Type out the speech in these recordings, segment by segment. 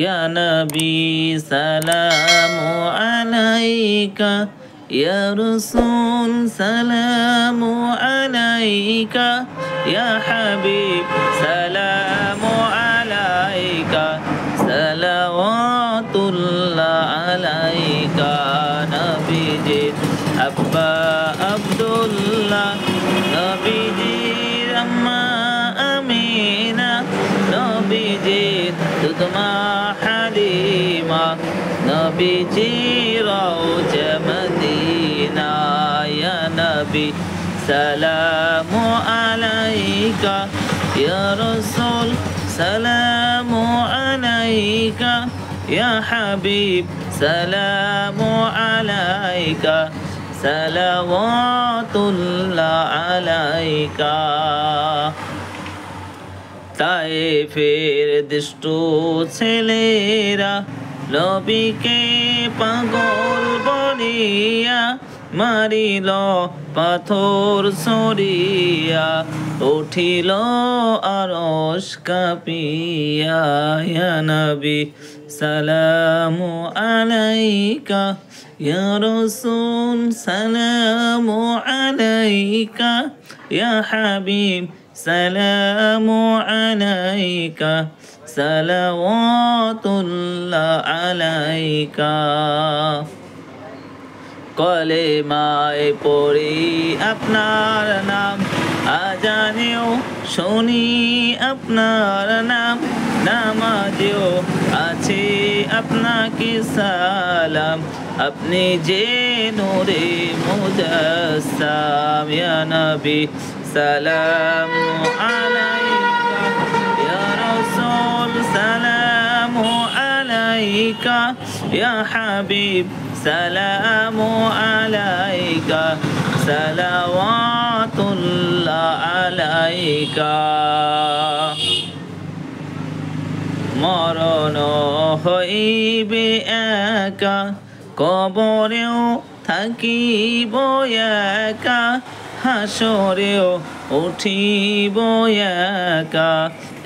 ইয়া নবী সালামু আলাইকা, ইয়া রাসূল সালামু আলাইকা, ইয়া হাবিব সালামু আলাইকা, সালাওয়াতুল্লাহ আলাইকা। নবীজির আব্বা আব্দুল্লাহ, নবীজির আম্মা আমিনা, নবীজির দুধমা হালিমা, নবীজির রওজা মদিনা। ইয়া নবী সালামু আলাইকা, ইয়া রাসূল সালামু আলাইকা, ইয়া হাবিব সালামু আলাইকা, সালাওয়াতুল্লাহ আলাইকা। তায়েফের দুষ্ট ছেলেরা নবীকে পাগল বলিয়া মারিল পাথর সরিয়া, উঠিল আরশ কাঁপিয়া। ইয়া নবী সালামু আলাইকা, ইয়া রাসূল সালামু আলাইকা, ইয়া হাবিব সালামু আলাইকা, সালাওয়াতুল্লাহ আলাইকা। কলেমায় পড়ি আপনার নাম, আজানেও শুনি আপনার নাম, নামাজেও আছে আপনাকে সালাম, আপনি যে নূরে মুজাসসাম। ইয়া নবী সালামু আলাইকা, ইয়া রাসূল সালামু আলাইকা, ইয়া হাবিব সালামু আলাইকা, সালাওয়াতুল্লাহ আলাইকা। মরণ হইবে একা, কবরেও থাকিব একা, হাসরেও উঠিব একা।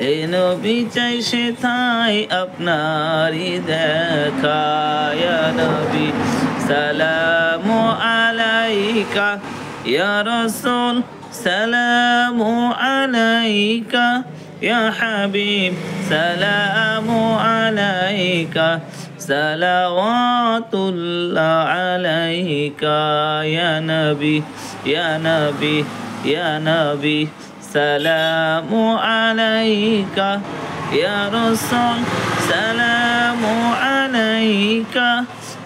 এ নবী চাই সেথায় আপনারই দেখা। ইয়া নবী সালামু আলাইকা, ইয়া রাসূল সালামু আলাইকা, ইয়া হাবিব সালামু আলাইকা, সালাওয়াতুল্লাহ আলাইকা। ইয়া নবী ইয়া নবী ইয়া নবী সালামু আলাইকা, ইয়া রাসূল সালামু আলাইকা,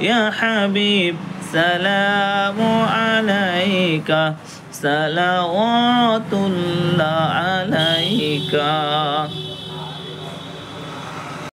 ইয়া হাবিব সালামু আলাইকা, সালাওয়াতুল্লাহ আলাইকা।